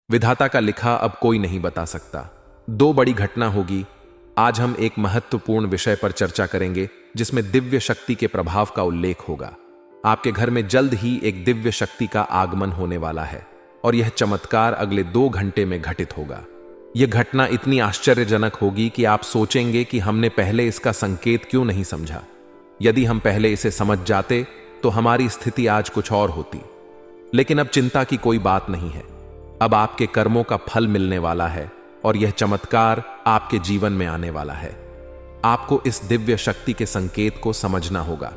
विधाता का लिखा अब कोई नहीं बता सकता। दो बड़ी घटना होगी। आज हम एक महत्वपूर्ण विषय पर चर्चा करेंगे जिसमें दिव्य शक्ति के प्रभाव का उल्लेख होगा। आपके घर में जल्द ही एक दिव्य शक्ति का आगमन होने वाला है और यह चमत्कार अगले 2 घंटे में घटित होगा। यह घटना इतनी आश्चर्यजनक होगी कि आप सोचेंगे कि हमने पहले इसका संकेत क्यों नहीं समझा। यदि हम पहले इसे समझ जाते तो हमारी स्थिति आज कुछ और होती। लेकिन अब चिंता की कोई बात नहीं है। अब आपके कर्मों का फल मिलने वाला है और यह चमत्कार आपके जीवन में आने वाला है। आपको इस दिव्य शक्ति के संकेत को समझना होगा,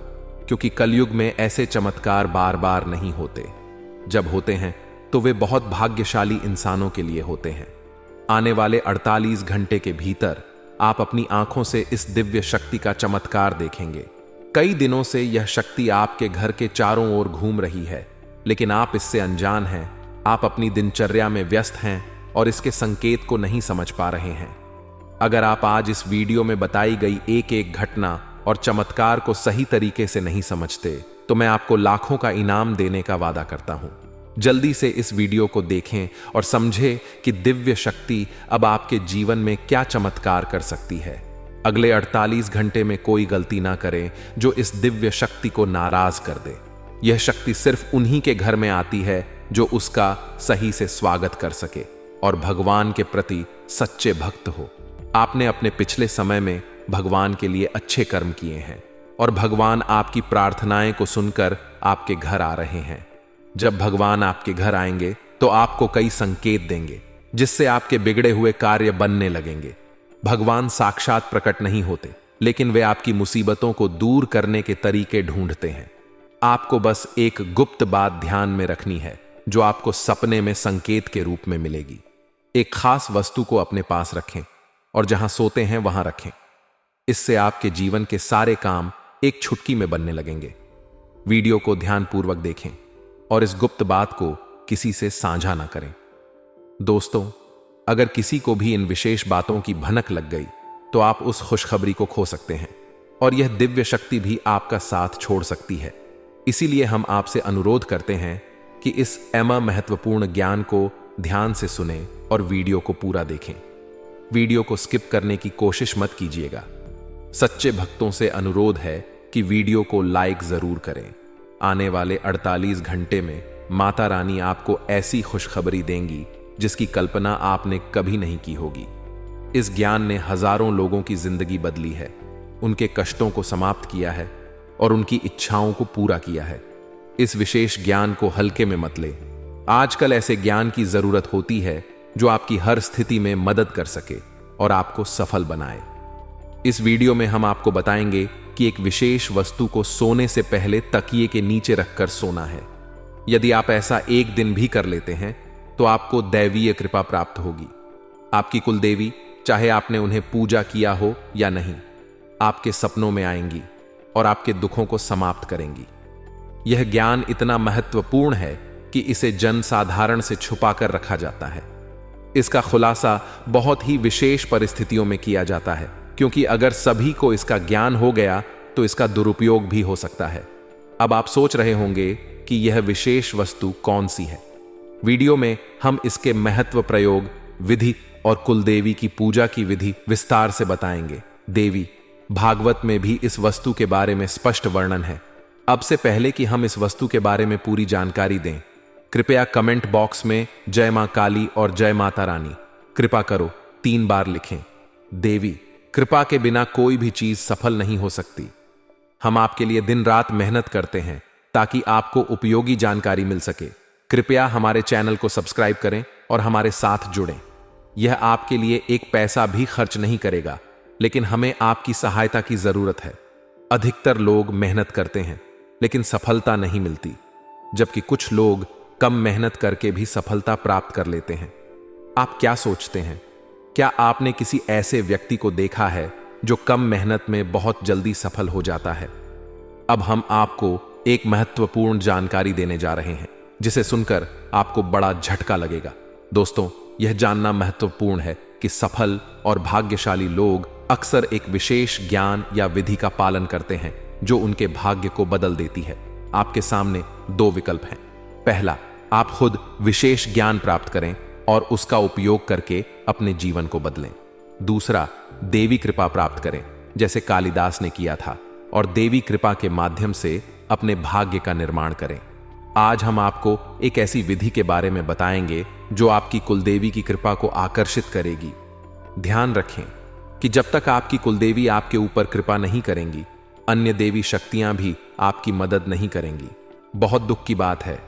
क्योंकि कलयुग में ऐसे चमत्कार बार बार नहीं होते। जब होते हैं तो वे बहुत भाग्यशाली इंसानों के लिए होते हैं। आने वाले 48 घंटे के भीतर आप अपनी आंखों से इस दिव्य शक्ति का चमत्कार देखेंगे। कई दिनों से यह शक्ति आपके घर के चारों ओर घूम रही है, लेकिन आप इससे अनजान हैं। आप अपनी दिनचर्या में व्यस्त हैं और इसके संकेत को नहीं समझ पा रहे हैं। अगर आप आज इस वीडियो में बताई गई एक एक घटना और चमत्कार को सही तरीके से नहीं समझते, तो मैं आपको लाखों का इनाम देने का वादा करता हूं। जल्दी से इस वीडियो को देखें और समझें कि दिव्य शक्ति अब आपके जीवन में क्या चमत्कार कर सकती है। अगले 48 घंटे में कोई गलती ना करें जो इस दिव्य शक्ति को नाराज कर दे। यह शक्ति सिर्फ उन्हीं के घर में आती है जो उसका सही से स्वागत कर सके और भगवान के प्रति सच्चे भक्त हो। आपने अपने पिछले समय में भगवान के लिए अच्छे कर्म किए हैं और भगवान आपकी प्रार्थनाएं को सुनकर आपके घर आ रहे हैं। जब भगवान आपके घर आएंगे तो आपको कई संकेत देंगे जिससे आपके बिगड़े हुए कार्य बनने लगेंगे। भगवान साक्षात प्रकट नहीं होते, लेकिन वे आपकी मुसीबतों को दूर करने के तरीके ढूंढते हैं। आपको बस एक गुप्त बात ध्यान में रखनी है जो आपको सपने में संकेत के रूप में मिलेगी। एक खास वस्तु को अपने पास रखें और जहां सोते हैं वहां रखें। इससे आपके जीवन के सारे काम एक चुटकी में बनने लगेंगे। वीडियो को ध्यानपूर्वक देखें और इस गुप्त बात को किसी से साझा ना करें। दोस्तों, अगर किसी को भी इन विशेष बातों की भनक लग गई तो आप उस खुशखबरी को खो सकते हैं और यह दिव्य शक्ति भी आपका साथ छोड़ सकती है। इसीलिए हम आपसे अनुरोध करते हैं कि इस महत्वपूर्ण ज्ञान को ध्यान से सुनें और वीडियो को पूरा देखें। वीडियो को स्किप करने की कोशिश मत कीजिएगा। सच्चे भक्तों से अनुरोध है कि वीडियो को लाइक जरूर करें। आने वाले 48 घंटे में माता रानी आपको ऐसी खुशखबरी देंगी जिसकी कल्पना आपने कभी नहीं की होगी। इस ज्ञान ने हजारों लोगों की जिंदगी बदली है, उनके कष्टों को समाप्त किया है और उनकी इच्छाओं को पूरा किया है। इस विशेष ज्ञान को हल्के में मत ले। आजकल ऐसे ज्ञान की जरूरत होती है जो आपकी हर स्थिति में मदद कर सके और आपको सफल बनाए। इस वीडियो में हम आपको बताएंगे कि एक विशेष वस्तु को सोने से पहले तकिए के नीचे रखकर सोना है। यदि आप ऐसा एक दिन भी कर लेते हैं तो आपको दैवीय कृपा प्राप्त होगी। आपकी कुलदेवी, चाहे आपने उन्हें पूजा किया हो या नहीं, आपके सपनों में आएंगी और आपके दुखों को समाप्त करेंगी। यह ज्ञान इतना महत्वपूर्ण है कि इसे जनसाधारण से छुपाकर रखा जाता है। इसका खुलासा बहुत ही विशेष परिस्थितियों में किया जाता है, क्योंकि अगर सभी को इसका ज्ञान हो गया तो इसका दुरुपयोग भी हो सकता है। अब आप सोच रहे होंगे कि यह विशेष वस्तु कौन सी है। वीडियो में हम इसके महत्व, प्रयोग, विधि और कुलदेवी की पूजा की विधि विस्तार से बताएंगे। देवी भागवत में भी इस वस्तु के बारे में स्पष्ट वर्णन है। अब से पहले कि हम इस वस्तु के बारे में पूरी जानकारी दें, कृपया कमेंट बॉक्स में जय मां काली और जय माता रानी कृपा करो 3 बार लिखें। देवी, कृपा के बिना कोई भी चीज सफल नहीं हो सकती। हम आपके लिए दिन रात मेहनत करते हैं ताकि आपको उपयोगी जानकारी मिल सके। कृपया हमारे चैनल को सब्सक्राइब करें और हमारे साथ जुड़ें। यह आपके लिए एक पैसा भी खर्च नहीं करेगा, लेकिन हमें आपकी सहायता की जरूरत है। अधिकतर लोग मेहनत करते हैं लेकिन सफलता नहीं मिलती, जबकि कुछ लोग कम मेहनत करके भी सफलता प्राप्त कर लेते हैं। आप क्या सोचते हैं? क्या आपने किसी ऐसे व्यक्ति को देखा है जो कम मेहनत में बहुत जल्दी सफल हो जाता है? अब हम आपको एक महत्वपूर्ण जानकारी देने जा रहे हैं जिसे सुनकर आपको बड़ा झटका लगेगा। दोस्तों, यह जानना महत्वपूर्ण है कि सफल और भाग्यशाली लोग अक्सर एक विशेष ज्ञान या विधि का पालन करते हैं जो उनके भाग्य को बदल देती है। आपके सामने 2 विकल्प हैं। पहला, आप खुद विशेष ज्ञान प्राप्त करें और उसका उपयोग करके अपने जीवन को बदलें। दूसरा, देवी कृपा प्राप्त करें, जैसे कालिदास ने किया था, और देवी कृपा के माध्यम से अपने भाग्य का निर्माण करें। आज हम आपको एक ऐसी विधि के बारे में बताएंगे जो आपकी कुलदेवी की कृपा को आकर्षित करेगी। ध्यान रखें कि जब तक आपकी कुलदेवी आपके ऊपर कृपा नहीं करेंगी, अन्य देवी शक्तियां भी आपकी मदद नहीं करेंगी। बहुत दुख की बात है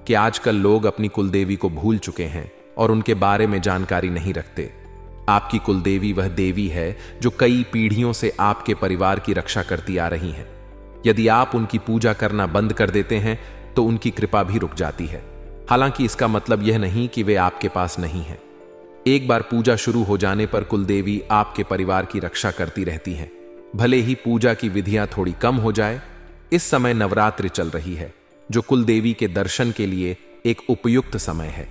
कि आजकल लोग अपनी कुलदेवी को भूल चुके हैं और उनके बारे में जानकारी नहीं रखते। आपकी कुलदेवी वह देवी है जो कई पीढ़ियों से आपके परिवार की रक्षा करती आ रही हैं। यदि आप उनकी पूजा करना बंद कर देते हैं तो उनकी कृपा भी रुक जाती है। हालांकि इसका मतलब यह नहीं कि वे आपके पास नहीं हैं। एक बार पूजा शुरू हो जाने पर कुलदेवी आपके परिवार की रक्षा करती रहती हैं। भले ही पूजा की विधियां थोड़ी कम हो जाए। इस समय नवरात्रि चल रही है, जो कुलदेवी के दर्शन के लिए एक उपयुक्त समय है।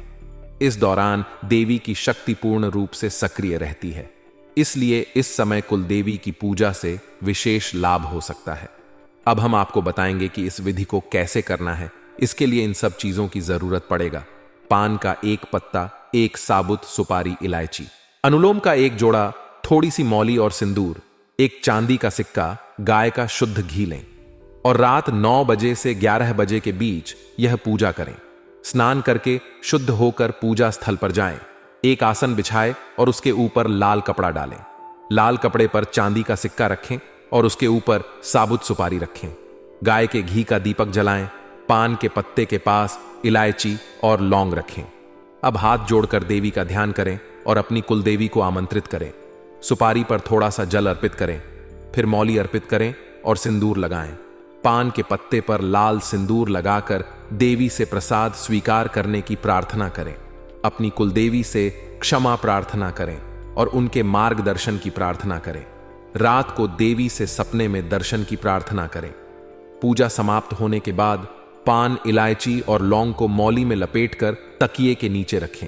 इस दौरान देवी की शक्ति पूर्ण रूप से सक्रिय रहती है, इसलिए इस समय कुलदेवी की पूजा से विशेष लाभ हो सकता है। अब हम आपको बताएंगे कि इस विधि को कैसे करना है। इसके लिए इन सब चीजों की जरूरत पड़ेगा: पान का 1 पत्ता, 1 साबुत सुपारी इलायची, अनुलोम का 1 जोड़ा, थोड़ी सी मौली और सिंदूर, 1 चांदी का सिक्का, गाय का शुद्ध घी लें और रात 9 बजे से 11 बजे के बीच यह पूजा करें। स्नान करके शुद्ध होकर पूजा स्थल पर जाएं। एक आसन बिछाएं और उसके ऊपर लाल कपड़ा डालें। लाल कपड़े पर चांदी का सिक्का रखें और उसके ऊपर साबुत सुपारी रखें। गाय के घी का दीपक जलाएं। पान के पत्ते के पास इलायची और लौंग रखें। अब हाथ जोड़कर देवी का ध्यान करें और अपनी कुलदेवी को आमंत्रित करें। सुपारी पर थोड़ा सा जल अर्पित करें, फिर मौली अर्पित करें और सिंदूर लगाएं। पान के पत्ते पर लाल सिंदूर लगाकर देवी से प्रसाद स्वीकार करने की प्रार्थना करें। अपनी कुलदेवी से क्षमा प्रार्थना करें और उनके मार्गदर्शन की प्रार्थना करें। रात को देवी से सपने में दर्शन की प्रार्थना करें। पूजा समाप्त होने के बाद पान, इलायची और लौंग को मौली में लपेटकर तकिए के नीचे रखें।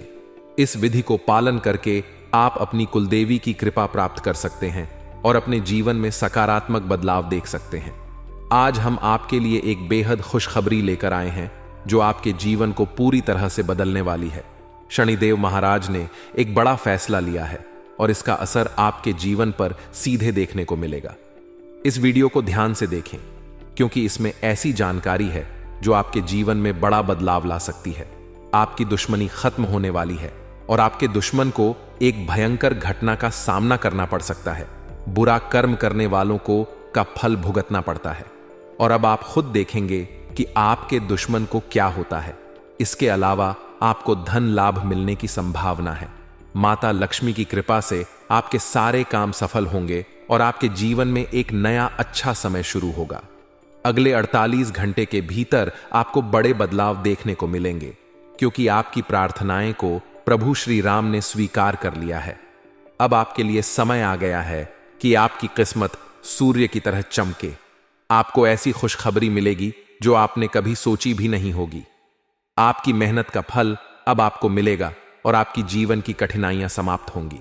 इस विधि को पालन करके आप अपनी कुलदेवी की कृपा प्राप्त कर सकते हैं और अपने जीवन में सकारात्मक बदलाव देख सकते हैं। आज हम आपके लिए एक बेहद खुशखबरी लेकर आए हैं जो आपके जीवन को पूरी तरह से बदलने वाली है। शनिदेव महाराज ने एक बड़ा फैसला लिया है और इसका असर आपके जीवन पर सीधे देखने को मिलेगा। इस वीडियो को ध्यान से देखें, क्योंकि इसमें ऐसी जानकारी है जो आपके जीवन में बड़ा बदलाव ला सकती है। आपकी दुश्मनी खत्म होने वाली है और आपके दुश्मन को एक भयंकर घटना का सामना करना पड़ सकता है। बुरा कर्म करने वालों को का फल भुगतना पड़ता है और अब आप खुद देखेंगे कि आपके दुश्मन को क्या होता है। इसके अलावा आपको धन लाभ मिलने की संभावना है। माता लक्ष्मी की कृपा से आपके सारे काम सफल होंगे और आपके जीवन में एक नया अच्छा समय शुरू होगा। अगले 48 घंटे के भीतर आपको बड़े बदलाव देखने को मिलेंगे, क्योंकि आपकी प्रार्थनाएं को प्रभु श्री राम ने स्वीकार कर लिया है। अब आपके लिए समय आ गया है कि आपकी किस्मत सूर्य की तरह चमके। आपको ऐसी खुशखबरी मिलेगी जो आपने कभी सोची भी नहीं होगी। आपकी मेहनत का फल अब आपको मिलेगा और आपकी जीवन की कठिनाइयां समाप्त होंगी।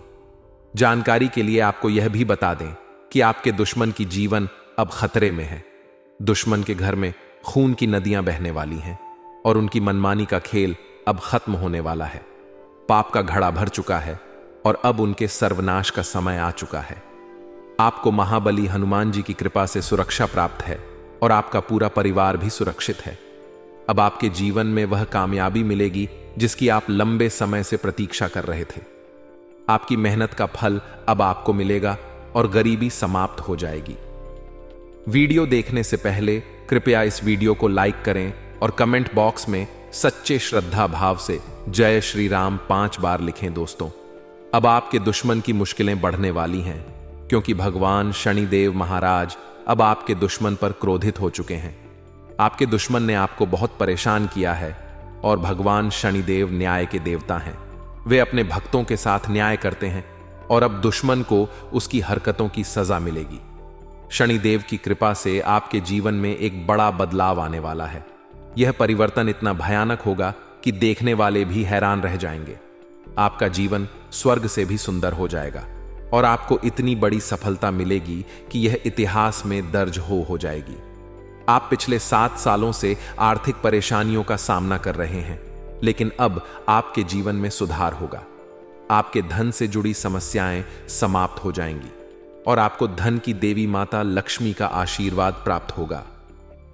जानकारी के लिए आपको यह भी बता दें कि आपके दुश्मन की जीवन अब खतरे में है। दुश्मन के घर में खून की नदियां बहने वाली हैं और उनकी मनमानी का खेल अब खत्म होने वाला है। पाप का घड़ा भर चुका है और अब उनके सर्वनाश का समय आ चुका है। आपको महाबली हनुमान जी की कृपा से सुरक्षा प्राप्त है और आपका पूरा परिवार भी सुरक्षित है। अब आपके जीवन में वह कामयाबी मिलेगी जिसकी आप लंबे समय से प्रतीक्षा कर रहे थे। आपकी मेहनत का फल अब आपको मिलेगा और गरीबी समाप्त हो जाएगी। वीडियो देखने से पहले कृपया इस वीडियो को लाइक करें और कमेंट बॉक्स में सच्चे श्रद्धा भाव से जय श्री राम 5 बार लिखें। दोस्तों, अब आपके दुश्मन की मुश्किलें बढ़ने वाली हैं, क्योंकि भगवान शनिदेव महाराज अब आपके दुश्मन पर क्रोधित हो चुके हैं। आपके दुश्मन ने आपको बहुत परेशान किया है और भगवान शनिदेव न्याय के देवता हैं। वे अपने भक्तों के साथ न्याय करते हैं और अब दुश्मन को उसकी हरकतों की सजा मिलेगी। शनिदेव की कृपा से आपके जीवन में एक बड़ा बदलाव आने वाला है। यह परिवर्तन इतना भयानक होगा कि देखने वाले भी हैरान रह जाएंगे। आपका जीवन स्वर्ग से भी सुंदर हो जाएगा और आपको इतनी बड़ी सफलता मिलेगी कि यह इतिहास में दर्ज हो जाएगी। आप पिछले 7 सालों से आर्थिक परेशानियों का सामना कर रहे हैं। लेकिन अब आपके जीवन में सुधार होगा। आपके धन से जुड़ी समस्याएं समाप्त हो जाएंगी और आपको धन की देवी माता लक्ष्मी का आशीर्वाद प्राप्त होगा।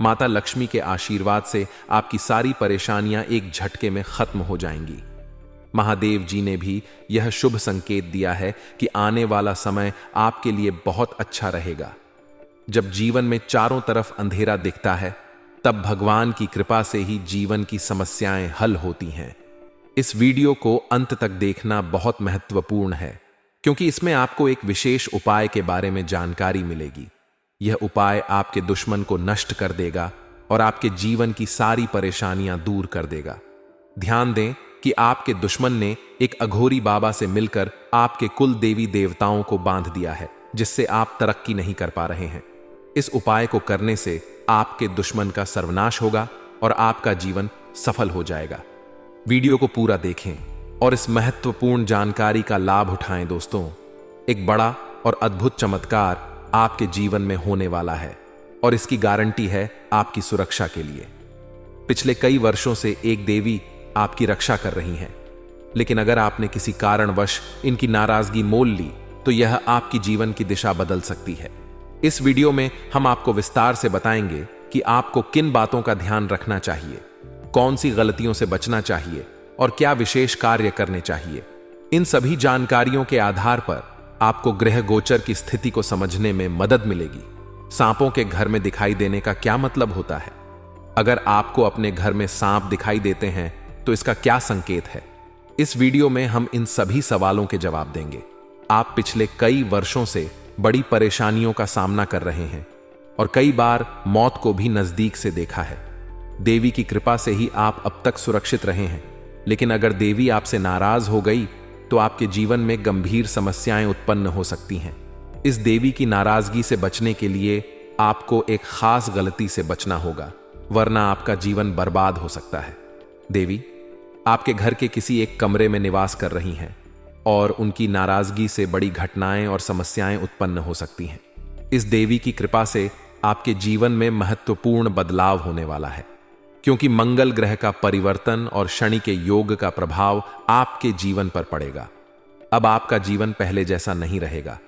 माता लक्ष्मी के आशीर्वाद से आपकी सारी परेशानियां एक झटके में खत्म हो जाएंगी। महादेव जी ने भी यह शुभ संकेत दिया है कि आने वाला समय आपके लिए बहुत अच्छा रहेगा। जब जीवन में चारों तरफ अंधेरा दिखता है, तब भगवान की कृपा से ही जीवन की समस्याएं हल होती हैं। इस वीडियो को अंत तक देखना बहुत महत्वपूर्ण है, क्योंकि इसमें आपको एक विशेष उपाय के बारे में जानकारी मिलेगी। यह उपाय आपके दुश्मन को नष्ट कर देगा और आपके जीवन की सारी परेशानियां दूर कर देगा। ध्यान दें कि आपके दुश्मन ने एक अघोरी बाबा से मिलकर आपके कुल देवी देवताओं को बांध दिया है, जिससे आप तरक्की नहीं कर पा रहे हैं। इस उपाय को करने से आपके दुश्मन का सर्वनाश होगा और आपका जीवन सफल हो जाएगा। वीडियो को पूरा देखें और इस महत्वपूर्ण जानकारी का लाभ उठाएं। दोस्तों, एक बड़ा और अद्भुत चमत्कार आपके जीवन में होने वाला है और इसकी गारंटी है आपकी सुरक्षा के लिए। पिछले कई वर्षों से एक देवी आपकी रक्षा कर रही हैं, लेकिन अगर आपने किसी कारणवश इनकी नाराजगी मोल ली तो यह आपकी जीवन की दिशा बदल सकती है। इस वीडियो में हम आपको विस्तार से बताएंगे कि आपको किन बातों का ध्यान रखना चाहिए, कौन सी गलतियों से बचना चाहिए और क्या विशेष कार्य करने चाहिए। इन सभी जानकारियों के आधार पर आपको ग्रह गोचर की स्थिति को समझने में मदद मिलेगी। सांपों के घर में दिखाई देने का क्या मतलब होता है? अगर आपको अपने घर में सांप दिखाई देते हैं तो इसका क्या संकेत है? इस वीडियो में हम इन सभी सवालों के जवाब देंगे। आप पिछले कई वर्षों से बड़ी परेशानियों का सामना कर रहे हैं और कई बार मौत को भी नजदीक से देखा है। देवी की कृपा से ही आप अब तक सुरक्षित रहे हैं, लेकिन अगर देवी आपसे नाराज हो गई तो आपके जीवन में गंभीर समस्याएं उत्पन्न हो सकती हैं। इस देवी की नाराजगी से बचने के लिए आपको एक खास गलती से बचना होगा, वरना आपका जीवन बर्बाद हो सकता है। देवी आपके घर के किसी एक कमरे में निवास कर रही हैं और उनकी नाराजगी से बड़ी घटनाएं और समस्याएं उत्पन्न हो सकती हैं। इस देवी की कृपा से आपके जीवन में महत्वपूर्ण बदलाव होने वाला है, क्योंकि मंगल ग्रह का परिवर्तन और शनि के योग का प्रभाव आपके जीवन पर पड़ेगा। अब आपका जीवन पहले जैसा नहीं रहेगा।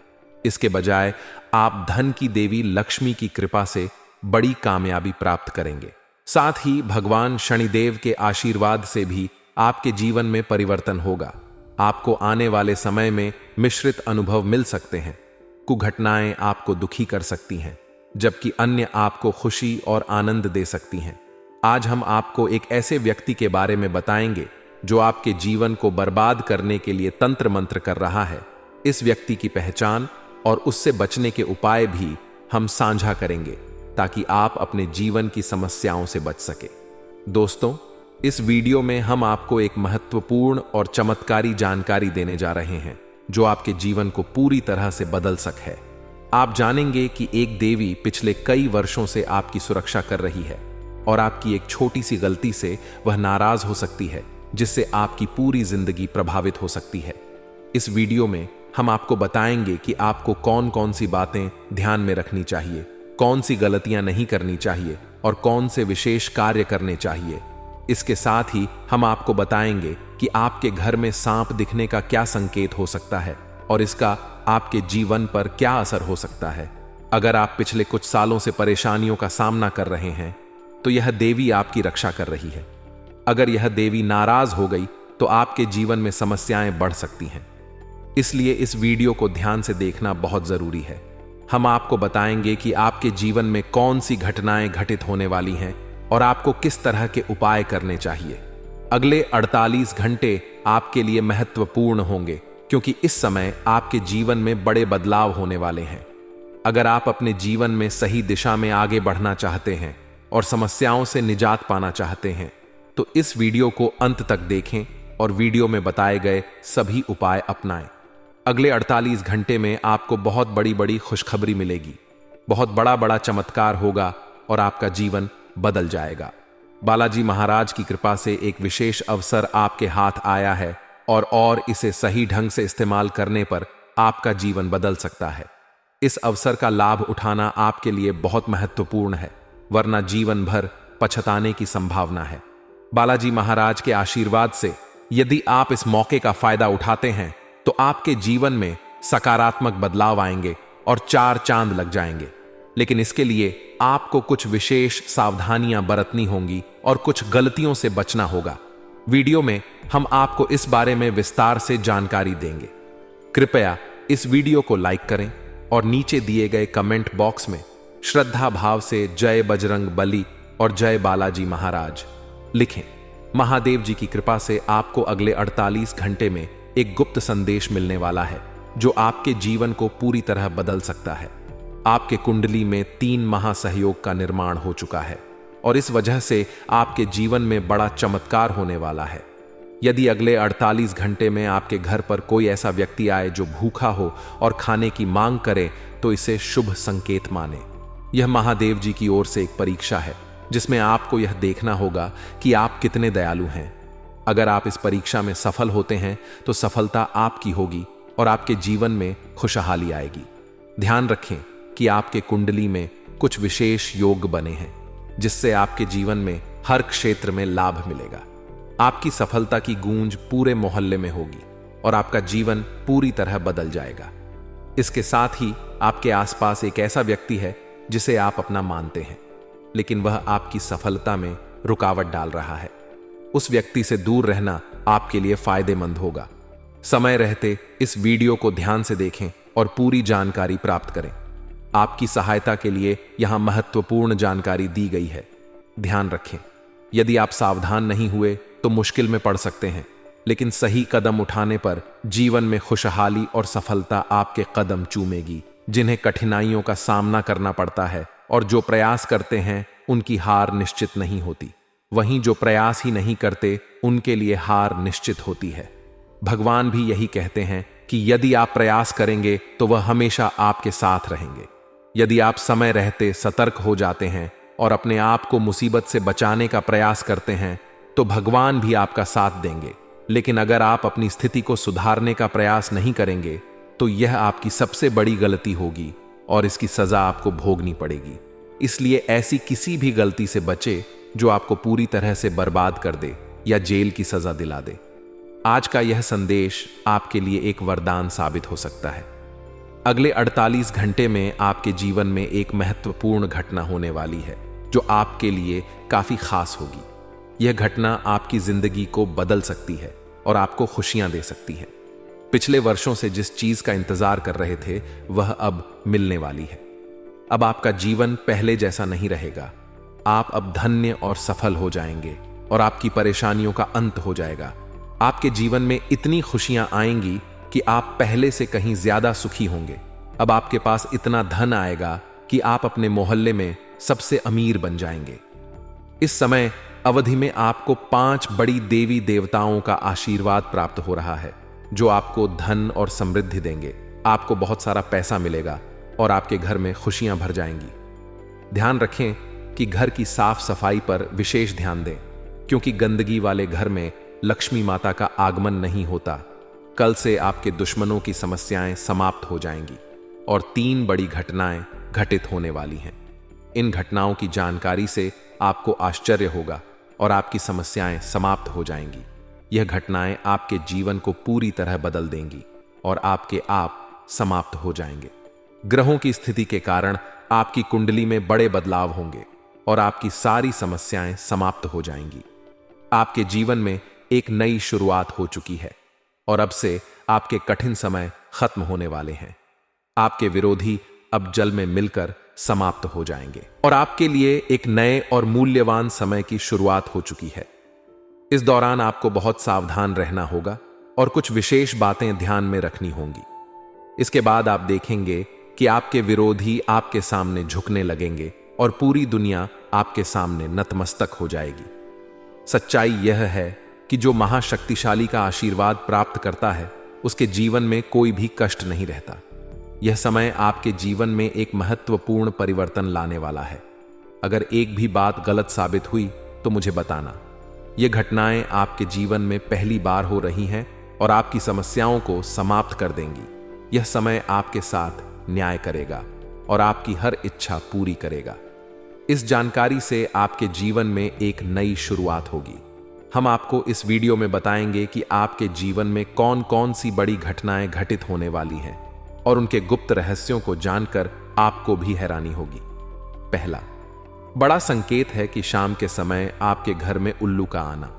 इसके बजाय आप धन की देवी लक्ष्मी की कृपा से बड़ी कामयाबी प्राप्त करेंगे। साथ ही भगवान शनिदेव के आशीर्वाद से भी आपके जीवन में परिवर्तन होगा। आपको आने वाले समय में मिश्रित अनुभव मिल सकते हैं। कुछ घटनाएं आपको दुखी कर सकती हैं, जबकि अन्य आपको खुशी और आनंद दे सकती हैं। आज हम आपको एक ऐसे व्यक्ति के बारे में बताएंगे जो आपके जीवन को बर्बाद करने के लिए तंत्र मंत्र कर रहा है। इस व्यक्ति की पहचान और उससे बचने के उपाय भी हम साझा करेंगे, ताकि आप अपने जीवन की समस्याओं से बच सके। दोस्तों, इस वीडियो में हम आपको एक महत्वपूर्ण और चमत्कारी जानकारी देने जा रहे हैं, जो आपके जीवन को पूरी तरह से बदल सकती है। आप जानेंगे कि एक देवी पिछले कई वर्षों से आपकी सुरक्षा कर रही है और आपकी एक छोटी सी गलती से वह नाराज हो सकती है, जिससे आपकी पूरी जिंदगी प्रभावित हो सकती है। इस वीडियो में हम आपको बताएंगे कि आपको कौन कौन सी बातें ध्यान में रखनी चाहिए, कौन सी गलतियां नहीं करनी चाहिए और कौन से विशेष कार्य करने चाहिए। इसके साथ ही हम आपको बताएंगे कि आपके घर में सांप दिखने का क्या संकेत हो सकता है और इसका आपके जीवन पर क्या असर हो सकता है। अगर आप पिछले कुछ सालों से परेशानियों का सामना कर रहे हैं तो यह देवी आपकी रक्षा कर रही है। अगर यह देवी नाराज हो गई तो आपके जीवन में समस्याएं बढ़ सकती हैं। इसलिए इस वीडियो को ध्यान से देखना बहुत जरूरी है। हम आपको बताएंगे कि आपके जीवन में कौन सी घटनाएं घटित होने वाली हैं और आपको किस तरह के उपाय करने चाहिए। अगले 48 घंटे आपके लिए महत्वपूर्ण होंगे, क्योंकि इस समय आपके जीवन में बड़े बदलाव होने वाले हैं। अगर आप अपने जीवन में सही दिशा में आगे बढ़ना चाहते हैं और समस्याओं से निजात पाना चाहते हैं, तो इस वीडियो को अंत तक देखें और वीडियो में बताए गए सभी उपाय अपनाएं। अगले 48 घंटे में आपको बहुत बड़ी बड़ी खुशखबरी मिलेगी, बहुत बड़ा बड़ा चमत्कार होगा और आपका जीवन बदल जाएगा। बालाजी महाराज की कृपा से एक विशेष अवसर आपके हाथ आया है और इसे सही ढंग से इस्तेमाल करने पर आपका जीवन बदल सकता है। इस अवसर का लाभ उठाना आपके लिए बहुत महत्वपूर्ण है, वरना जीवन भर पछताने की संभावना है। बालाजी महाराज के आशीर्वाद से यदि आप इस मौके का फायदा उठाते हैं तो आपके जीवन में सकारात्मक बदलाव आएंगे और 4 चांद लग जाएंगे। लेकिन इसके लिए आपको कुछ विशेष सावधानियां बरतनी होंगी और कुछ गलतियों से बचना होगा। वीडियो में हम आपको इस बारे में विस्तार से जानकारी देंगे। कृपया इस वीडियो को लाइक करें और नीचे दिए गए कमेंट बॉक्स में श्रद्धा भाव से जय बजरंग बली और जय बालाजी महाराज लिखें। महादेव जी की कृपा से आपको अगले 48 घंटे में एक गुप्त संदेश मिलने वाला है जो आपके जीवन को पूरी तरह बदल सकता है। आपके कुंडली में 3 महासहयोग का निर्माण हो चुका है और इस वजह से आपके जीवन में बड़ा चमत्कार होने वाला है। यदि अगले 48 घंटे में आपके घर पर कोई ऐसा व्यक्ति आए जो भूखा हो और खाने की मांग करे तो इसे शुभ संकेत माने। यह महादेव जी की ओर से एक परीक्षा है जिसमें आपको यह देखना होगा कि आप कितने दयालु हैं। अगर आप इस परीक्षा में सफल होते हैं तो सफलता आपकी होगी और आपके जीवन में खुशहाली आएगी। ध्यान रखें कि आपके कुंडली में कुछ विशेष योग बने हैं जिससे आपके जीवन में हर क्षेत्र में लाभ मिलेगा। आपकी सफलता की गूंज पूरे मोहल्ले में होगी और आपका जीवन पूरी तरह बदल जाएगा। इसके साथ ही आपके आसपास एक ऐसा व्यक्ति है जिसे आप अपना मानते हैं लेकिन वह आपकी सफलता में रुकावट डाल रहा है। उस व्यक्ति से दूर रहना आपके लिए फायदेमंद होगा। समय रहते इस वीडियो को ध्यान से देखें और पूरी जानकारी प्राप्त करें। आपकी सहायता के लिए यहां महत्वपूर्ण जानकारी दी गई है। ध्यान रखें, यदि आप सावधान नहीं हुए तो मुश्किल में पड़ सकते हैं, लेकिन सही कदम उठाने पर जीवन में खुशहाली और सफलता आपके कदम चूमेगी। जिन्हें कठिनाइयों का सामना करना पड़ता है और जो प्रयास करते हैं उनकी हार निश्चित नहीं होती, वहीं जो प्रयास ही नहीं करते उनके लिए हार निश्चित होती है। भगवान भी यही कहते हैं कि यदि आप प्रयास करेंगे तो वह हमेशा आपके साथ रहेंगे। यदि आप समय रहते सतर्क हो जाते हैं और अपने आप को मुसीबत से बचाने का प्रयास करते हैं तो भगवान भी आपका साथ देंगे। लेकिन अगर आप अपनी स्थिति को सुधारने का प्रयास नहीं करेंगे तो यह आपकी सबसे बड़ी गलती होगी और इसकी सजा आपको भोगनी पड़ेगी। इसलिए ऐसी किसी भी गलती से बचे जो आपको पूरी तरह से बर्बाद कर दे या जेल की सजा दिला दे। आज का यह संदेश आपके लिए एक वरदान साबित हो सकता है। अगले 48 घंटे में आपके जीवन में एक महत्वपूर्ण घटना होने वाली है जो आपके लिए काफी खास होगी। यह घटना आपकी जिंदगी को बदल सकती है और आपको खुशियां दे सकती है। पिछले वर्षों से जिस चीज का इंतजार कर रहे थे वह अब मिलने वाली है। अब आपका जीवन पहले जैसा नहीं रहेगा। आप अब धन्य और सफल हो जाएंगे और आपकी परेशानियों का अंत हो जाएगा। आपके जीवन में इतनी खुशियां आएंगी कि आप पहले से कहीं ज्यादा सुखी होंगे। अब आपके पास इतना धन आएगा कि आप अपने मोहल्ले में सबसे अमीर बन जाएंगे। इस समय अवधि में आपको 5 बड़ी देवी देवताओं का आशीर्वाद प्राप्त हो रहा है जो आपको धन और समृद्धि देंगे। आपको बहुत सारा पैसा मिलेगा और आपके घर में खुशियां भर जाएंगी। ध्यान रखें कि घर की साफ सफाई पर विशेष ध्यान दें क्योंकि गंदगी वाले घर में लक्ष्मी माता का आगमन नहीं होता। कल से आपके दुश्मनों की समस्याएं समाप्त हो जाएंगी और 3 बड़ी घटनाएं घटित होने वाली हैं। इन घटनाओं की जानकारी से आपको आश्चर्य होगा और आपकी समस्याएं समाप्त हो जाएंगी। यह घटनाएं आपके जीवन को पूरी तरह बदल देंगी और आपके आप समाप्त हो जाएंगे। ग्रहों की स्थिति के कारण आपकी कुंडली में बड़े बदलाव होंगे और आपकी सारी समस्याएं समाप्त हो जाएंगी। आपके जीवन में एक नई शुरुआत हो चुकी है और अब से आपके कठिन समय खत्म होने वाले हैं। आपके विरोधी अब जल में मिलकर समाप्त हो जाएंगे और आपके लिए एक नए और मूल्यवान समय की शुरुआत हो चुकी है। इस दौरान आपको बहुत सावधान रहना होगा और कुछ विशेष बातें ध्यान में रखनी होंगी। इसके बाद आप देखेंगे कि आपके विरोधी आपके सामने झुकने लगेंगे और पूरी दुनिया आपके सामने नतमस्तक हो जाएगी। सच्चाई यह है कि जो महाशक्तिशाली का आशीर्वाद प्राप्त करता है उसके जीवन में कोई भी कष्ट नहीं रहता। यह समय आपके जीवन में एक महत्वपूर्ण परिवर्तन लाने वाला है। अगर एक भी बात गलत साबित हुई तो मुझे बताना। ये घटनाएं आपके जीवन में पहली बार हो रही हैं और आपकी समस्याओं को समाप्त कर देंगी। यह समय आपके साथ न्याय करेगा और आपकी हर इच्छा पूरी करेगा। इस जानकारी से आपके जीवन में एक नई शुरुआत होगी हम आपको इस वीडियो में बताएंगे कि आपके जीवन में कौन कौन सी बड़ी घटनाएं घटित होने वाली हैं और उनके गुप्त रहस्यों को जानकर आपको भी हैरानी होगी। पहला बड़ा संकेत है कि शाम के समय आपके घर में उल्लू का आना।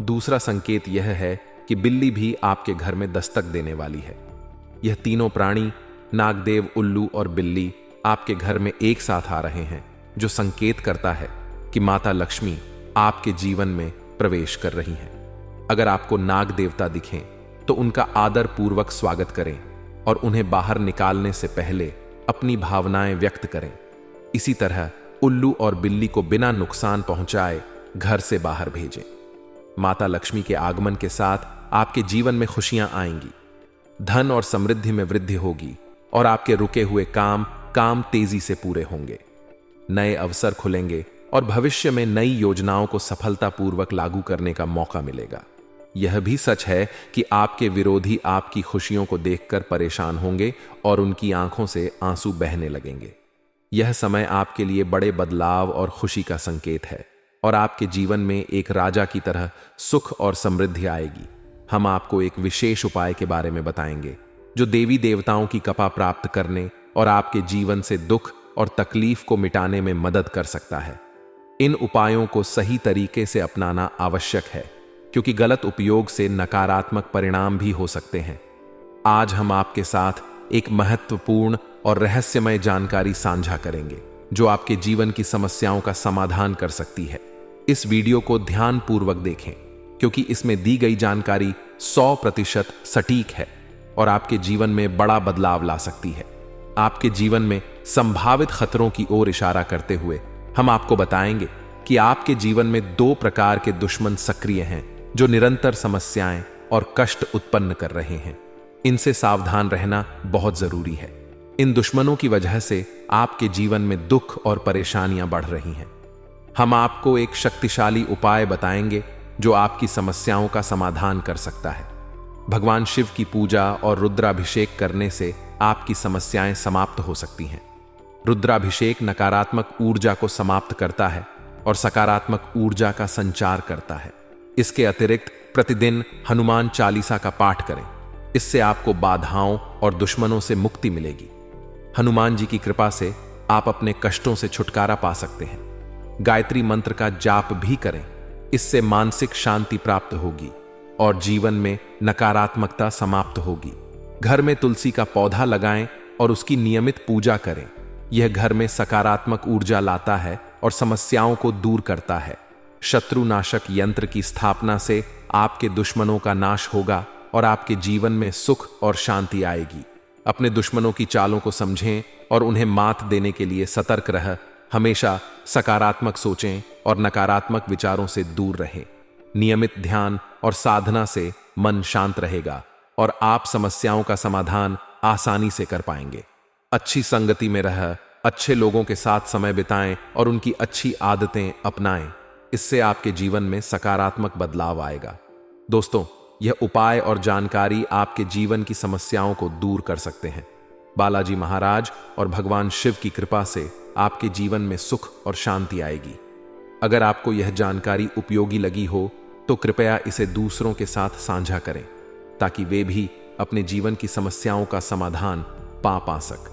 दूसरा संकेत यह है कि बिल्ली भी आपके घर में दस्तक देने वाली है। यह तीनों प्राणी, नागदेव, उल्लू और बिल्ली, आपके घर में एक साथ आ रहे हैं, जो संकेत करता है कि माता लक्ष्मी आपके जीवन में प्रवेश कर रही हैं। अगर आपको नाग देवता दिखें तो उनका आदर पूर्वक स्वागत करें और उन्हें बाहर निकालने से पहले अपनी भावनाएं व्यक्त करें। इसी तरह उल्लू और बिल्ली को बिना नुकसान पहुंचाए घर से बाहर भेजें। माता लक्ष्मी के आगमन के साथ आपके जीवन में खुशियां आएंगी, धन और समृद्धि में वृद्धि होगी और आपके रुके हुए काम तेजी से पूरे होंगे। नए अवसर खुलेंगे और भविष्य में नई योजनाओं को सफलतापूर्वक लागू करने का मौका मिलेगा। यह भी सच है कि आपके विरोधी आपकी खुशियों को देखकर परेशान होंगे और उनकी आंखों से आंसू बहने लगेंगे। यह समय आपके लिए बड़े बदलाव और खुशी का संकेत है और आपके जीवन में एक राजा की तरह सुख और समृद्धि आएगी। हम आपको एक विशेष उपाय के बारे में बताएंगे जो देवी देवताओं की कृपा प्राप्त करने और आपके जीवन से दुख और तकलीफ को मिटाने में मदद कर सकता है। इन उपायों को सही तरीके से अपनाना आवश्यक है, क्योंकि गलत उपयोग से नकारात्मक परिणाम भी हो सकते हैं। आज हम आपके साथ एक महत्वपूर्ण और रहस्यमय जानकारी साझा करेंगे जो आपके जीवन की समस्याओं का समाधान कर सकती है। इस वीडियो को ध्यानपूर्वक देखें, क्योंकि इसमें दी गई जानकारी 100% सटीक है और आपके जीवन में बड़ा बदलाव ला सकती है। आपके जीवन में संभावित खतरों की ओर इशारा करते हुए हम आपको बताएंगे कि आपके जीवन में 2 प्रकार के दुश्मन सक्रिय हैं जो निरंतर समस्याएं और कष्ट उत्पन्न कर रहे हैं। इनसे सावधान रहना बहुत जरूरी है। इन दुश्मनों की वजह से आपके जीवन में दुख और परेशानियां बढ़ रही हैं। हम आपको एक शक्तिशाली उपाय बताएंगे जो आपकी समस्याओं का समाधान कर सकता है। भगवान शिव की पूजा और रुद्राभिषेक करने से आपकी समस्याएं समाप्त हो सकती हैं। रुद्राभिषेक नकारात्मक ऊर्जा को समाप्त करता है और सकारात्मक ऊर्जा का संचार करता है। इसके अतिरिक्त प्रतिदिन हनुमान चालीसा का पाठ करें। इससे आपको बाधाओं और दुश्मनों से मुक्ति मिलेगी। हनुमान जी की कृपा से आप अपने कष्टों से छुटकारा पा सकते हैं। गायत्री मंत्र का जाप भी करें। इससे मानसिक शांति प्राप्त होगी और जीवन में नकारात्मकता समाप्त होगी। घर में तुलसी का पौधा लगाएं और उसकी नियमित पूजा करें। यह घर में सकारात्मक ऊर्जा लाता है और समस्याओं को दूर करता है। शत्रुनाशक यंत्र की स्थापना से आपके दुश्मनों का नाश होगा और आपके जीवन में सुख और शांति आएगी। अपने दुश्मनों की चालों को समझें और उन्हें मात देने के लिए सतर्क रह। हमेशा सकारात्मक सोचें और नकारात्मक विचारों से दूर रहें। नियमित ध्यान और साधना से मन शांत रहेगा और आप समस्याओं का समाधान आसानी से कर पाएंगे। अच्छी संगति में रह, अच्छे लोगों के साथ समय बिताएं और उनकी अच्छी आदतें अपनाएं। इससे आपके जीवन में सकारात्मक बदलाव आएगा। दोस्तों, यह उपाय और जानकारी आपके जीवन की समस्याओं को दूर कर सकते हैं। बालाजी महाराज और भगवान शिव की कृपा से आपके जीवन में सुख और शांति आएगी। अगर आपको यह जानकारी उपयोगी लगी हो तो कृपया इसे दूसरों के साथ साझा करें, ताकि वे भी अपने जीवन की समस्याओं का समाधान पा सक।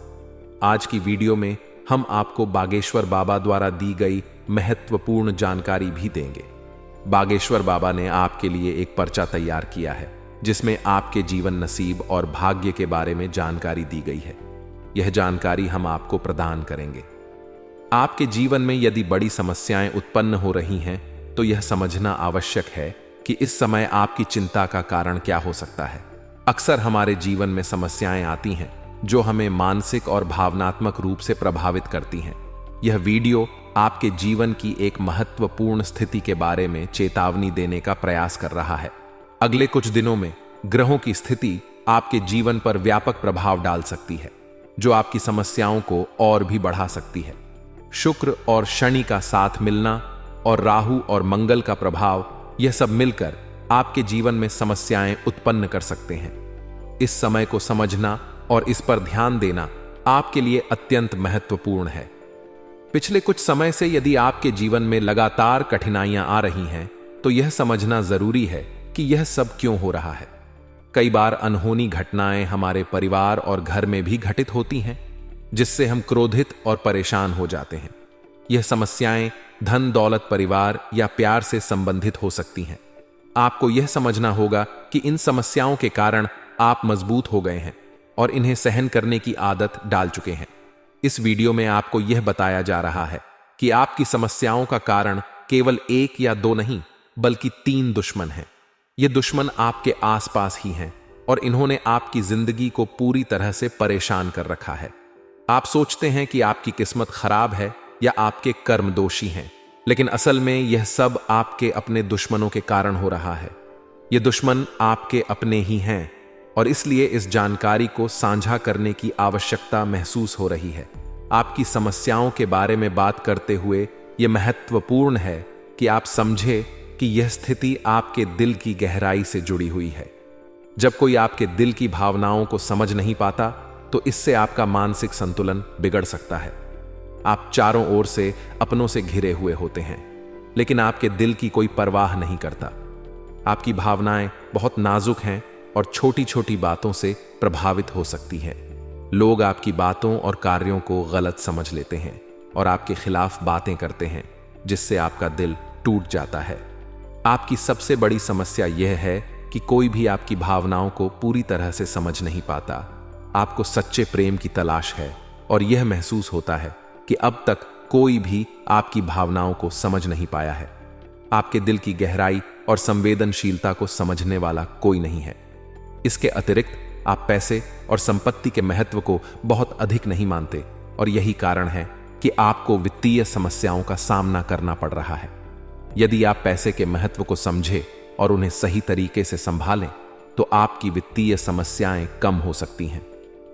आज की वीडियो में हम आपको बागेश्वर बाबा द्वारा दी गई महत्वपूर्ण जानकारी भी देंगे। बागेश्वर बाबा ने आपके लिए एक पर्चा तैयार किया है जिसमें आपके जीवन नसीब और भाग्य के बारे में जानकारी दी गई है। यह जानकारी हम आपको प्रदान करेंगे। आपके जीवन में यदि बड़ी समस्याएं उत्पन्न हो रही हैं तो यह समझना आवश्यक है कि इस समय आपकी चिंता का कारण क्या हो सकता है। अक्सर हमारे जीवन में समस्याएं आती हैं जो हमें मानसिक और भावनात्मक रूप से प्रभावित करती हैं। यह वीडियो आपके जीवन की एक महत्वपूर्ण स्थिति के बारे में चेतावनी देने का प्रयास कर रहा है। अगले कुछ दिनों में ग्रहों की स्थिति आपके जीवन पर व्यापक प्रभाव डाल सकती है, जो आपकी समस्याओं को और भी बढ़ा सकती है। शुक्र और शनि का साथ मिलना और राहु और मंगल का प्रभाव, यह सब मिलकर आपके जीवन में समस्याएं उत्पन्न कर सकते हैं। इस समय को समझना और इस पर ध्यान देना आपके लिए अत्यंत महत्वपूर्ण है। पिछले कुछ समय से यदि आपके जीवन में लगातार कठिनाइयां आ रही हैं तो यह समझना जरूरी है कि यह सब क्यों हो रहा है। कई बार अनहोनी घटनाएं हमारे परिवार और घर में भी घटित होती हैं, जिससे हम क्रोधित और परेशान हो जाते हैं। यह समस्याएं धन दौलत परिवार या प्यार से संबंधित हो सकती हैं। आपको यह समझना होगा कि इन समस्याओं के कारण आप मजबूत हो गए हैं और इन्हें सहन करने की आदत डाल चुके हैं। इस वीडियो में आपको यह बताया जा रहा है कि आपकी समस्याओं का कारण केवल एक या दो नहीं, बल्कि 3 दुश्मन हैं। ये दुश्मन आपके आसपास ही हैं और इन्होंने आपकी जिंदगी को पूरी तरह से परेशान कर रखा है। आप सोचते हैं कि आपकी किस्मत खराब है या आपके कर्म दोषी हैं, लेकिन असल में यह सब आपके अपने दुश्मनों के कारण हो रहा है। ये दुश्मन आपके अपने ही हैं और इसलिए इस जानकारी को साझा करने की आवश्यकता महसूस हो रही है। आपकी समस्याओं के बारे में बात करते हुए यह महत्वपूर्ण है कि आप समझे कि यह स्थिति आपके दिल की गहराई से जुड़ी हुई है। जब कोई आपके दिल की भावनाओं को समझ नहीं पाता, तो इससे आपका मानसिक संतुलन बिगड़ सकता है। आप चारों ओर से अपनों से घिरे हुए होते हैं, लेकिन आपके दिल की कोई परवाह नहीं करता। आपकी भावनाएं बहुत नाजुक हैं और छोटी छोटी बातों से प्रभावित हो सकती है। लोग आपकी बातों और कार्यों को गलत समझ लेते हैं और आपके खिलाफ बातें करते हैं, जिससे आपका दिल टूट जाता है। आपकी सबसे बड़ी समस्या यह है कि कोई भी आपकी भावनाओं को पूरी तरह से समझ नहीं पाता। आपको सच्चे प्रेम की तलाश है और यह महसूस होता है कि अब तक कोई भी आपकी भावनाओं को समझ नहीं पाया है। आपके दिल की गहराई और संवेदनशीलता को समझने वाला कोई नहीं है। इसके अतिरिक्त आप पैसे और संपत्ति के महत्व को बहुत अधिक नहीं मानते और यही कारण है कि आपको वित्तीय समस्याओं का सामना करना पड़ रहा है। यदि आप पैसे के महत्व को समझें और उन्हें सही तरीके से संभालें, तो आपकी वित्तीय समस्याएं कम हो सकती हैं।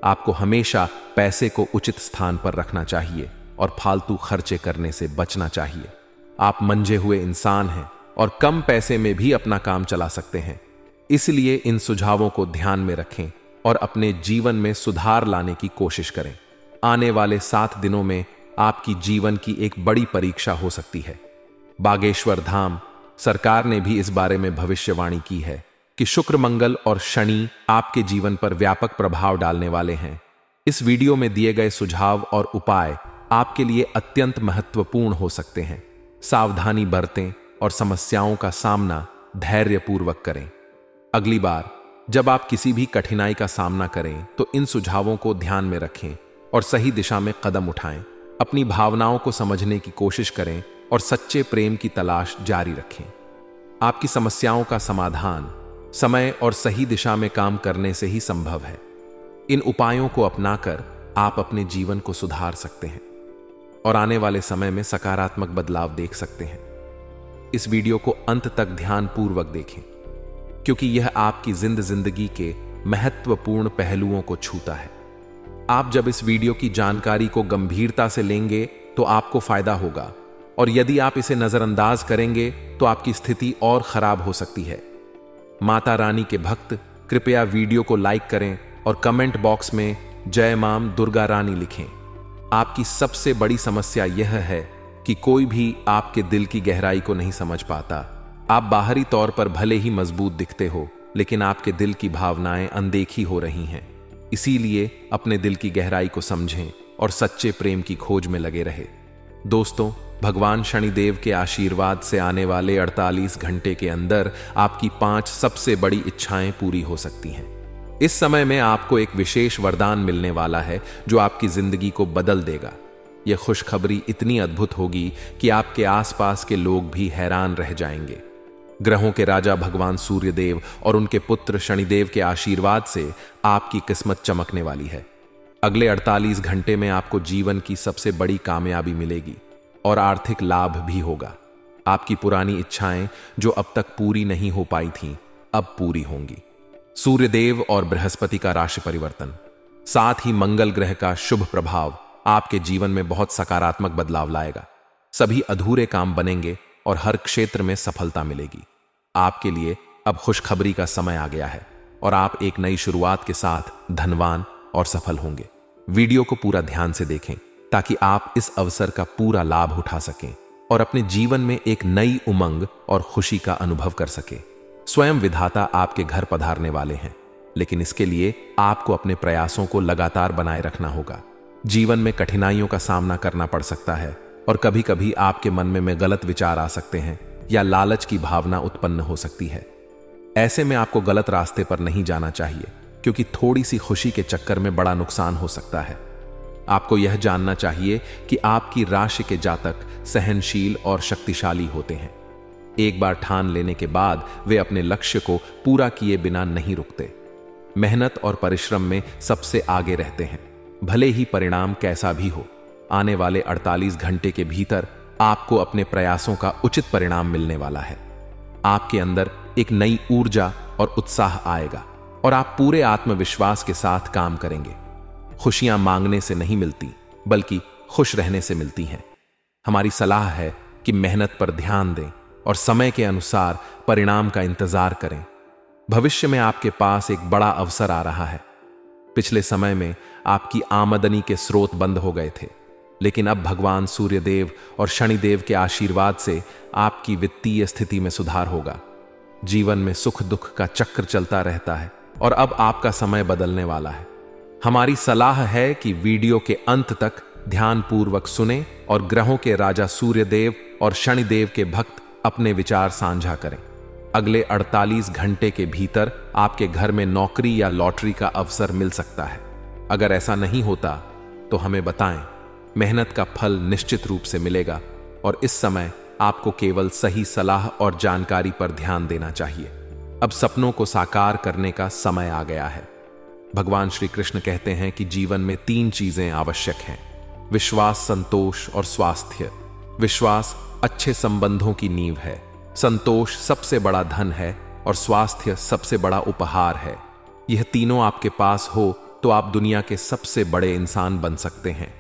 आपको हमेशा पैसे को उचित स्थान पर रखना चाहिए और फालतू खर्चे करने से बचना चाहिए। आप मंझे हुए इंसान हैं और कम पैसे में भी अपना काम चला सकते हैं। इसलिए इन सुझावों को ध्यान में रखें और अपने जीवन में सुधार लाने की कोशिश करें। आने वाले 7 दिनों में आपकी जीवन की एक बड़ी परीक्षा हो सकती है। बागेश्वर धाम सरकार ने भी इस बारे में भविष्यवाणी की है कि शुक्र, मंगल और शनि आपके जीवन पर व्यापक प्रभाव डालने वाले हैं। इस वीडियो में दिए गए सुझाव और उपाय आपके लिए अत्यंत महत्वपूर्ण हो सकते हैं। सावधानी बरतें और समस्याओं का सामना धैर्यपूर्वक करें। अगली बार जब आप किसी भी कठिनाई का सामना करें, तो इन सुझावों को ध्यान में रखें और सही दिशा में कदम उठाएं। अपनी भावनाओं को समझने की कोशिश करें और सच्चे प्रेम की तलाश जारी रखें। आपकी समस्याओं का समाधान समय और सही दिशा में काम करने से ही संभव है। इन उपायों को अपनाकर आप अपने जीवन को सुधार सकते हैं और आने वाले समय में सकारात्मक बदलाव देख सकते हैं। इस वीडियो को अंत तक ध्यानपूर्वक देखें, क्योंकि यह आपकी जिंदगी के महत्वपूर्ण पहलुओं को छूता है। आप जब इस वीडियो की जानकारी को गंभीरता से लेंगे, तो आपको फायदा होगा, और यदि आप इसे नजरअंदाज करेंगे तो आपकी स्थिति और खराब हो सकती है। माता रानी के भक्त कृपया वीडियो को लाइक करें और कमेंट बॉक्स में जय मां दुर्गा रानी लिखें। आपकी सबसे बड़ी समस्या यह है कि कोई भी आपके दिल की गहराई को नहीं समझ पाता। आप बाहरी तौर पर भले ही मजबूत दिखते हो, लेकिन आपके दिल की भावनाएं अनदेखी हो रही हैं। इसीलिए अपने दिल की गहराई को समझें और सच्चे प्रेम की खोज में लगे रहे। दोस्तों, भगवान शनिदेव के आशीर्वाद से आने वाले 48 घंटे के अंदर आपकी 5 सबसे बड़ी इच्छाएं पूरी हो सकती हैं। इस समय में आपको एक विशेष वरदान मिलने वाला है जो आपकी जिंदगी को बदल देगा। यह खुशखबरी इतनी अद्भुत होगी कि आपके आसपास के लोग भी हैरान रह जाएंगे। ग्रहों के राजा भगवान सूर्यदेव और उनके पुत्र शनिदेव के आशीर्वाद से आपकी किस्मत चमकने वाली है। अगले 48 घंटे में आपको जीवन की सबसे बड़ी कामयाबी मिलेगी और आर्थिक लाभ भी होगा। आपकी पुरानी इच्छाएं जो अब तक पूरी नहीं हो पाई थीं, अब पूरी होंगी। सूर्यदेव और बृहस्पति का राशि परिवर्तन, साथ ही मंगल ग्रह का शुभ प्रभाव आपके जीवन में बहुत सकारात्मक बदलाव लाएगा। सभी अधूरे काम बनेंगे और हर क्षेत्र में सफलता मिलेगी। आपके लिए अब खुशखबरी का समय आ गया है और आप एक नई शुरुआत के साथ धनवान और सफल होंगे। वीडियो को पूरा ध्यान से देखें ताकि आप इस अवसर का पूरा लाभ उठा सकें। और अपने जीवन में एक नई उमंग और खुशी का अनुभव कर सके। स्वयं विधाता आपके घर पधारने वाले हैं, लेकिन इसके लिए आपको अपने प्रयासों को लगातार बनाए रखना होगा। जीवन में कठिनाइयों का सामना करना पड़ सकता है और कभी कभी आपके मन में गलत विचार आ सकते हैं या लालच की भावना उत्पन्न हो सकती है। ऐसे में आपको गलत रास्ते पर नहीं जाना चाहिए, क्योंकि थोड़ी सी खुशी के चक्कर में बड़ा नुकसान हो सकता है। आपको यह जानना चाहिए कि आपकी राशि के जातक सहनशील और शक्तिशाली होते हैं। एक बार ठान लेने के बाद वे अपने लक्ष्य को पूरा किए बिना नहीं रुकते। मेहनत और परिश्रम में सबसे आगे रहते हैं, भले ही परिणाम कैसा भी हो। आने वाले 48 घंटे के भीतर आपको अपने प्रयासों का उचित परिणाम मिलने वाला है। आपके अंदर एक नई ऊर्जा और उत्साह आएगा और आप पूरे आत्मविश्वास के साथ काम करेंगे। खुशियां मांगने से नहीं मिलती, बल्कि खुश रहने से मिलती हैं। हमारी सलाह है कि मेहनत पर ध्यान दें और समय के अनुसार परिणाम का इंतजार करें। भविष्य में आपके पास एक बड़ा अवसर आ रहा है। पिछले समय में आपकी आमदनी के स्रोत बंद हो गए थे, लेकिन अब भगवान सूर्यदेव और शनिदेव के आशीर्वाद से आपकी वित्तीय स्थिति में सुधार होगा। जीवन में सुख दुख का चक्र चलता रहता है और अब आपका समय बदलने वाला है। हमारी सलाह है कि वीडियो के अंत तक ध्यानपूर्वक सुने और ग्रहों के राजा सूर्यदेव और शनिदेव के भक्त अपने विचार साझा करें। अगले 48 घंटे के भीतर आपके घर में नौकरी या लॉटरी का अवसर मिल सकता है। अगर ऐसा नहीं होता तो हमें बताएं। मेहनत का फल निश्चित रूप से मिलेगा और इस समय आपको केवल सही सलाह और जानकारी पर ध्यान देना चाहिए। अब सपनों को साकार करने का समय आ गया है। भगवान श्री कृष्ण कहते हैं कि जीवन में 3 चीजें आवश्यक हैं: विश्वास, संतोष और स्वास्थ्य। विश्वास अच्छे संबंधों की नींव है, संतोष सबसे बड़ा धन है और स्वास्थ्य सबसे बड़ा उपहार है। यह तीनों आपके पास हो तो आप दुनिया के सबसे बड़े इंसान बन सकते हैं।